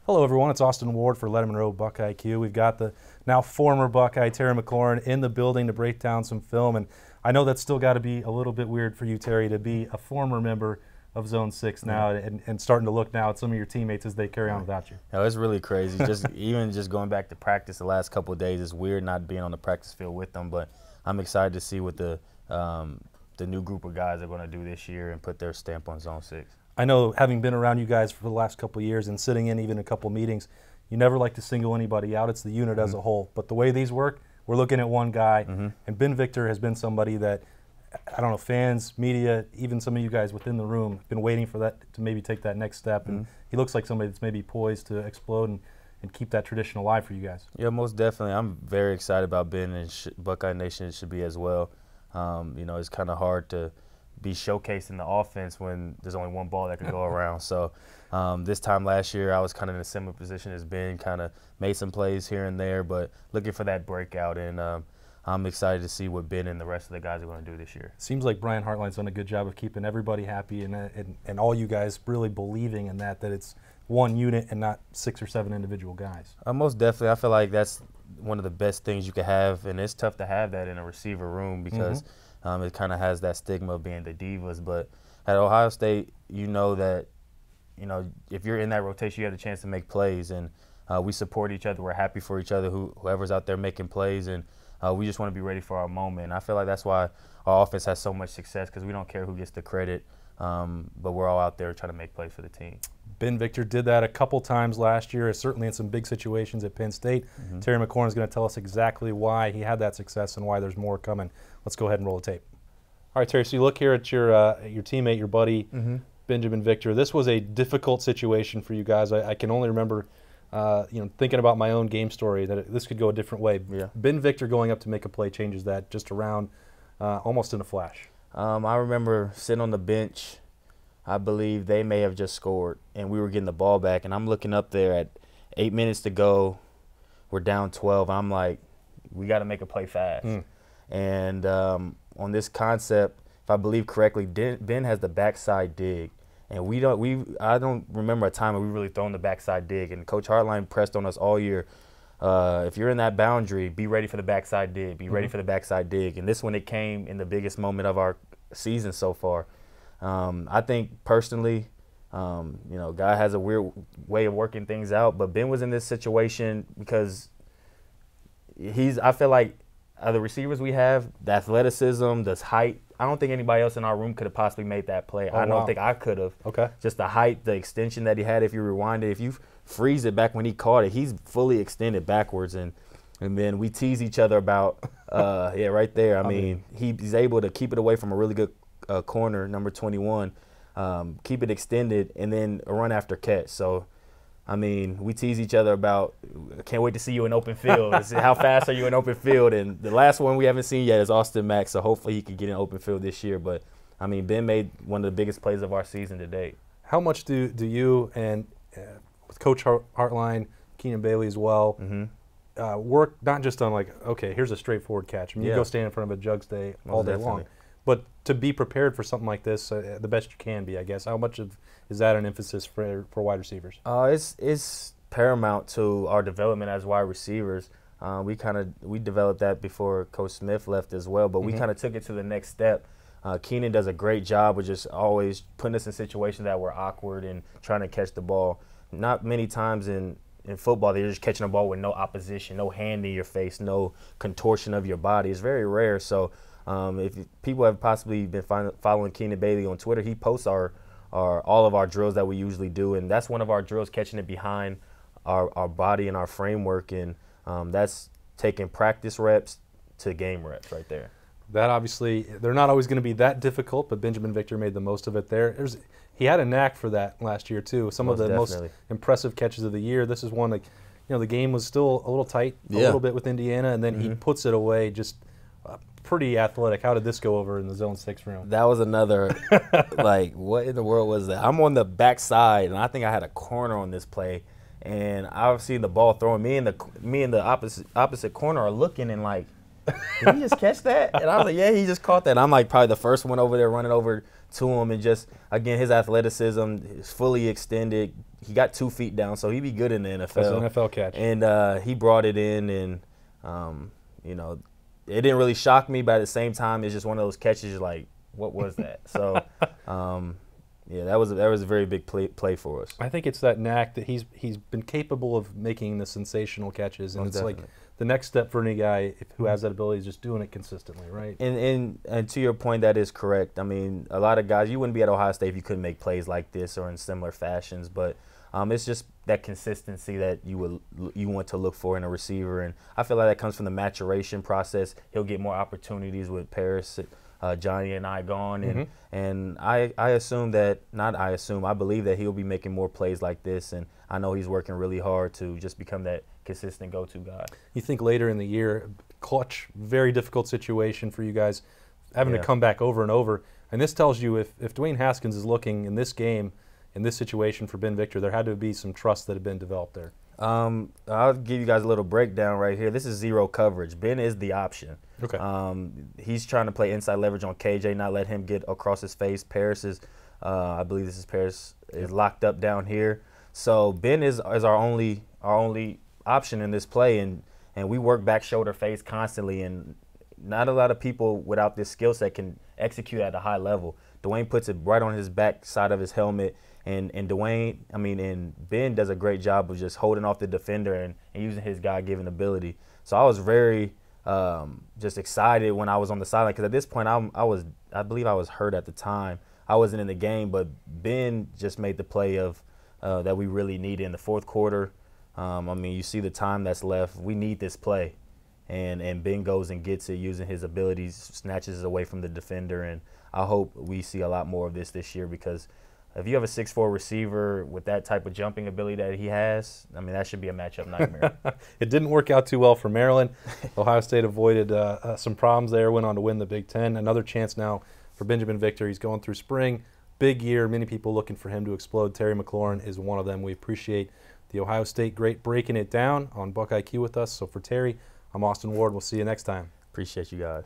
Hello, everyone. It's Austin Ward for Lettermen Row, BuckIQ. We've got the now former Buckeye, Terry McLaurin, in the building to break down some film. And I know that's still got to be a little bit weird for you, Terry, to be a former member of Zone 6 now and starting to look now at some of your teammates as they carry on without you. No, it's really crazy. Even going back to practice the last couple of days, it's weird not being on the practice field with them. But I'm excited to see what the new group of guys are going to do this year and put their stamp on Zone 6. I know, having been around you guys for the last couple of years and sitting in even a couple of meetings, you never like to single anybody out. It's the unit as a whole. But the way these work, we're looking at one guy, and Binjimen Victor has been somebody that, I don't know, fans, media, even some of you guys within the room have been waiting for that to maybe take that next step. And he looks like somebody that's maybe poised to explode and keep that tradition alive for you guys. Yeah, most definitely. I'm very excited about Ben, and Buckeye Nation should be as well. You know, it's kind of hard to be showcased in the offense when there's only one ball that can go around. So this time last year, I was kind of in a similar position as Ben, kind of made some plays here and there, but looking for that breakout. And I'm excited to see what Ben and the rest of the guys are going to do this year. Seems like Brian Hartline's done a good job of keeping everybody happy and all you guys really believing in that it's one unit and not 6 or 7 individual guys. Most definitely. I feel like that's one of the best things you could have, and it's tough to have that in a receiver room because it kind of has that stigma of being the divas. But at Ohio State, you know that, you know, if you're in that rotation, you have the chance to make plays, and we support each other. We're happy for each other, whoever's out there making plays, and we just want to be ready for our moment. And I feel like that's why our offense has so much success, because we don't care who gets the credit, but we're all out there trying to make plays for the team. Binjimen Victor did that a couple times last year, certainly in some big situations at Penn State. Terry McLaurin is going to tell us exactly why he had that success and why there's more coming. Let's go ahead and roll the tape. All right, Terry, so you look here at your teammate, your buddy, Binjimen Victor. This was a difficult situation for you guys. I can only remember thinking about my own game story that this could go a different way. Yeah. Binjimen Victor going up to make a play changes that just around almost in a flash. I remember sitting on the bench. I believe they may have just scored, and we were getting the ball back, and I'm looking up there at 8 minutes to go. We're down 12. I'm like, we got to make a play fast. And on this concept, if I believe correctly, Ben has the backside dig, and I don't remember a time when we really thrown the backside dig. And Coach Hartline pressed on us all year. If you're in that boundary, be ready for the backside dig. Be ready for the backside dig. And this one, it came in the biggest moment of our season so far. I think personally, God has a weird way of working things out, but Ben was in this situation because I feel like the receivers we have, the athleticism, the height, I don't think anybody else in our room could have possibly made that play. I don't think I could have. Okay. Just the height, the extension that he had, if you rewind it, if you freeze it back when he caught it, he's fully extended backwards, and then we tease each other about, right there. I mean, he's able to keep it away from a really good corner, number 21, keep it extended, and then a run after catch. So, I mean, we tease each other about, can't wait to see you in open field. How fast are you in open field? And the last one we haven't seen yet is Austin Mack, so hopefully he can get in open field this year. But, I mean, Ben made one of the biggest plays of our season to date. How much do you and with Coach Hartline, Keenan Bailey as well, work not just on like, okay, here's a straightforward catch. I mean, you go stand in front of a jug stay all day long. But to be prepared for something like this, the best you can be, I guess. How much is that an emphasis for wide receivers? It's paramount to our development as wide receivers. We developed that before Coach Smith left as well, but we kind of took it to the next step. Keenan does a great job of just always putting us in situations that were awkward and trying to catch the ball. Not many times in football they're just catching the ball with no opposition, no hand in your face, no contortion of your body. It's very rare. So if people have possibly been following Keenan Bailey on Twitter, he posts all of our drills that we usually do, and that's one of our drills, catching it behind our body and our framework, and that's taking practice reps to game reps right there. That obviously, they're not always going to be that difficult, but Binjimen Victor made the most of it there. He had a knack for that last year too. Some of the most impressive catches of the year. This is one like, the game was still a little tight, a little bit with Indiana, and then he puts it away just pretty athletic. How did this go over in the Zone 6 room? That was another, like, what in the world was that? I'm on the backside, and I think I had a corner on this play, and I've seen the ball throwing. Me and the opposite corner are looking and like, did he just catch that? And I was like, yeah, he just caught that. And I'm like probably the first one over there running over to him, and just, again, his athleticism is fully extended. He got 2 feet down, so he'd be good in the NFL. That's an NFL catch. And he brought it in, and, you know, it didn't really shock me, but at the same time, it's just one of those catches you're like, what was that? So, yeah, that was a very big play for us. I think it's that knack that he's been capable of making the sensational catches, and Most it's definitely. like the next step for any guy who has that ability is just doing it consistently, right? And to your point, that is correct. I mean, a lot of guys, you wouldn't be at Ohio State if you couldn't make plays like this or in similar fashions, but it's just that consistency that you want to look for in a receiver, and I feel like that comes from the maturation process. He'll get more opportunities with Paris, Johnny and I gone, and I assume that, not I assume, I believe that he'll be making more plays like this, and I know he's working really hard to just become that consistent go-to guy. You think later in the year, clutch, very difficult situation for you guys, having to come back over and over, and this tells you if Dwayne Haskins is looking in this game, in this situation for Ben Victor, there had to be some trust that had been developed there. I'll give you guys a little breakdown right here. This is zero coverage. Ben is the option. Okay. He's trying to play inside leverage on KJ, not let him get across his face. Paris is, I believe this is Paris, is locked up down here. So Ben is our only option in this play, and we work back shoulder face constantly, and not a lot of people without this skill set can execute at a high level. Dwayne puts it right on his back side of his helmet, and Ben does a great job of just holding off the defender and using his God-given ability. So I was very just excited when I was on the sideline, because at this point I believe I was hurt at the time. I wasn't in the game, but Ben just made the play of that we really needed in the fourth quarter. I mean, you see the time that's left. We need this play, and Ben goes and gets it using his abilities, snatches it away from the defender, and I hope we see a lot more of this year, because if you have a 6'4" receiver with that type of jumping ability that he has, I mean, that should be a matchup nightmare. It didn't work out too well for Maryland. Ohio State avoided some problems there, went on to win the Big Ten. Another chance now for Binjimen Victor. He's going through spring. Big year, many people looking for him to explode. Terry McLaurin is one of them. We appreciate the Ohio State great breaking it down on BuckIQ with us. So for Terry, I'm Austin Ward. We'll see you next time. Appreciate you guys.